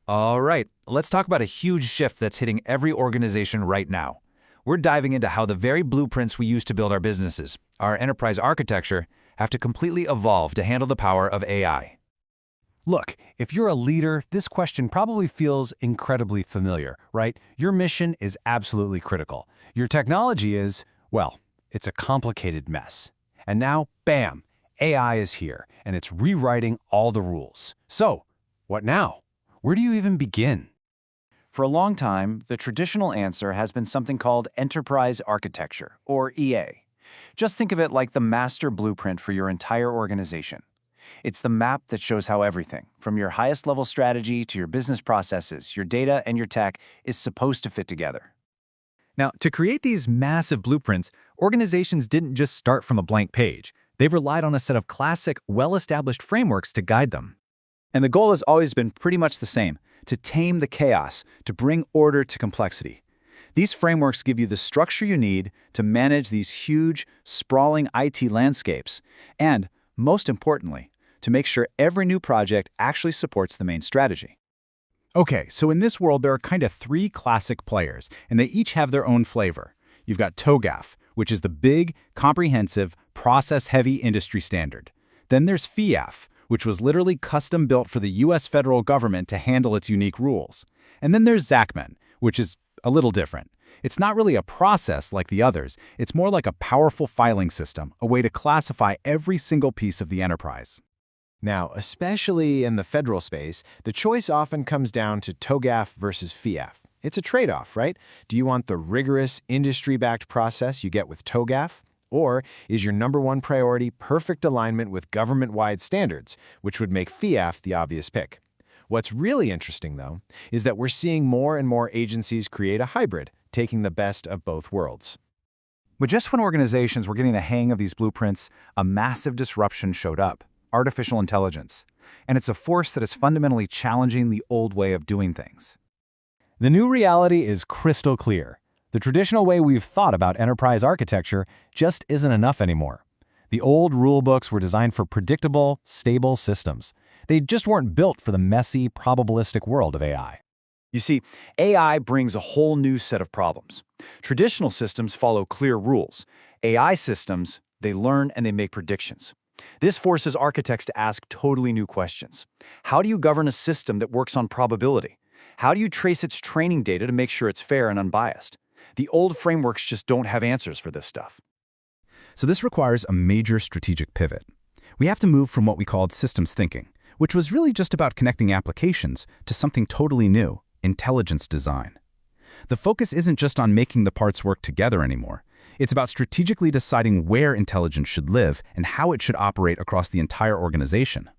All right, let's talk about a huge shift that's hitting every organization right now. We're diving into how the very blueprints we use to build our businesses, our enterprise architecture, have to completely evolve to handle the power of AI. Look, if you're a leader, this question probably feels incredibly familiar, right? Your mission is absolutely critical. Your technology is, well, it's a complicated mess. And now, bam, AI is here, and it's rewriting all the rules. So, what now? Where do you even begin? For a long time, the traditional answer has been something called enterprise architecture, or EA. Just think of it like the master blueprint for your entire organization. It's the map that shows how everything, from your highest level strategy to your business processes, your data, and your tech, is supposed to fit together. Now, to create these massive blueprints, organizations didn't just start from a blank page. They've relied on a set of classic, well-established frameworks to guide them. And the goal has always been pretty much the same: to tame the chaos, to bring order to complexity. These frameworks give you the structure you need to manage these huge, sprawling IT landscapes, and, most importantly, to make sure every new project actually supports the main strategy. Okay, so in this world, there are kind of three classic players, and they each have their own flavor. You've got TOGAF, which is the big, comprehensive, process-heavy industry standard. Then there's FIAF, which was literally custom-built for the US federal government to handle its unique rules. And then there's ZACMEN, which is a little different. It's not really a process like the others. It's more like a powerful filing system, a way to classify every single piece of the enterprise. Now, especially in the federal space, the choice often comes down to TOGAF versus FIAF. It's a trade-off, right? Do you want the rigorous, industry-backed process you get with TOGAF? Or is your number one priority perfect alignment with government-wide standards, which would make FIAF the obvious pick? What's really interesting, though, is that we're seeing more and more agencies create a hybrid, taking the best of both worlds. But just when organizations were getting the hang of these blueprints, a massive disruption showed up: artificial intelligence. And it's a force that is fundamentally challenging the old way of doing things. The new reality is crystal clear. The traditional way we've thought about enterprise architecture just isn't enough anymore. The old rule books were designed for predictable, stable systems. They just weren't built for the messy, probabilistic world of AI. You see, AI brings a whole new set of problems. Traditional systems follow clear rules. AI systems, they learn and they make predictions. This forces architects to ask totally new questions. How do you govern a system that works on probability? How do you trace its training data to make sure it's fair and unbiased? The old frameworks just don't have answers for this stuff. So this requires a major strategic pivot. We have to move from what we called systems thinking, which was really just about connecting applications, to something totally new: intelligence design. The focus isn't just on making the parts work together anymore. It's about strategically deciding where intelligence should live and how it should operate across the entire organization.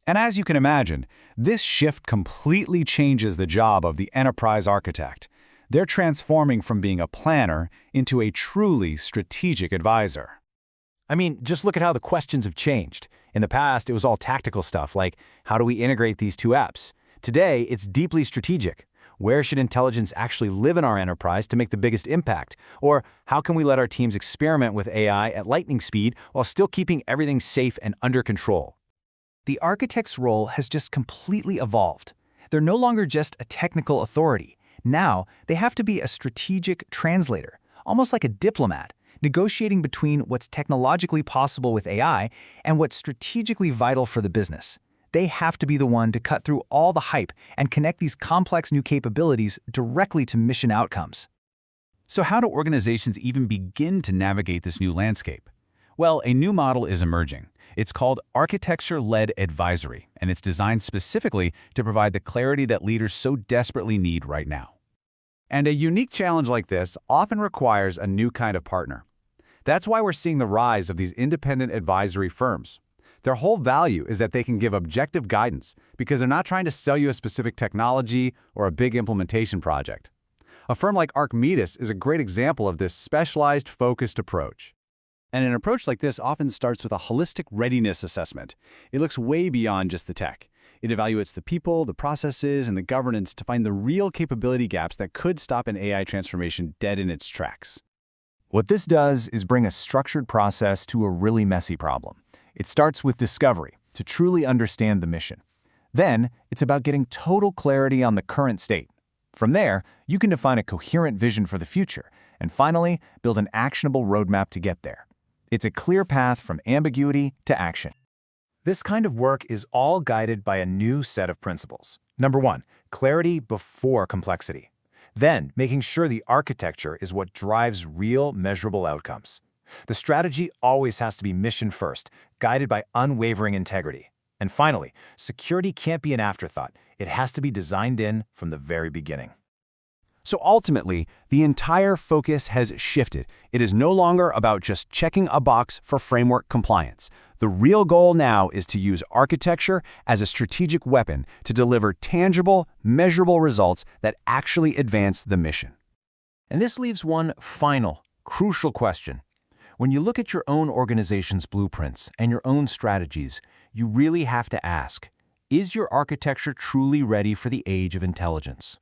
And as you can imagine, this shift completely changes the job of the enterprise architect. They're transforming from being a planner into a truly strategic advisor. I mean, just look at how the questions have changed. In the past, it was all tactical stuff like, how do we integrate these two apps? Today, it's deeply strategic. Where should intelligence actually live in our enterprise to make the biggest impact? Or how can we let our teams experiment with AI at lightning speed while still keeping everything safe and under control? The architect's role has just completely evolved. They're no longer just a technical authority. Now, they have to be a strategic translator, almost like a diplomat, negotiating between what's technologically possible with AI and what's strategically vital for the business. They have to be the one to cut through all the hype and connect these complex new capabilities directly to mission outcomes. So how do organizations even begin to navigate this new landscape? Well, a new model is emerging. It's called architecture-led advisory, and it's designed specifically to provide the clarity that leaders so desperately need right now. And a unique challenge like this often requires a new kind of partner. That's why we're seeing the rise of these independent advisory firms. Their whole value is that they can give objective guidance because they're not trying to sell you a specific technology or a big implementation project. A firm like ArcMetis is a great example of this specialized, focused approach. And an approach like this often starts with a holistic readiness assessment. It looks way beyond just the tech. It evaluates the people, the processes, and the governance to find the real capability gaps that could stop an AI transformation dead in its tracks. What this does is bring a structured process to a really messy problem. It starts with discovery, to truly understand the mission. Then, it's about getting total clarity on the current state. From there, you can define a coherent vision for the future, and finally, build an actionable roadmap to get there. It's a clear path from ambiguity to action. This kind of work is all guided by a new set of principles. Number 1, clarity before complexity. Then, making sure the architecture is what drives real, measurable outcomes. The strategy always has to be mission first, guided by unwavering integrity. And finally, security can't be an afterthought. It has to be designed in from the very beginning. So ultimately, the entire focus has shifted. It is no longer about just checking a box for framework compliance. The real goal now is to use architecture as a strategic weapon to deliver tangible, measurable results that actually advance the mission. And this leaves one final, crucial question. When you look at your own organization's blueprints and your own strategies, you really have to ask, is your architecture truly ready for the age of intelligence?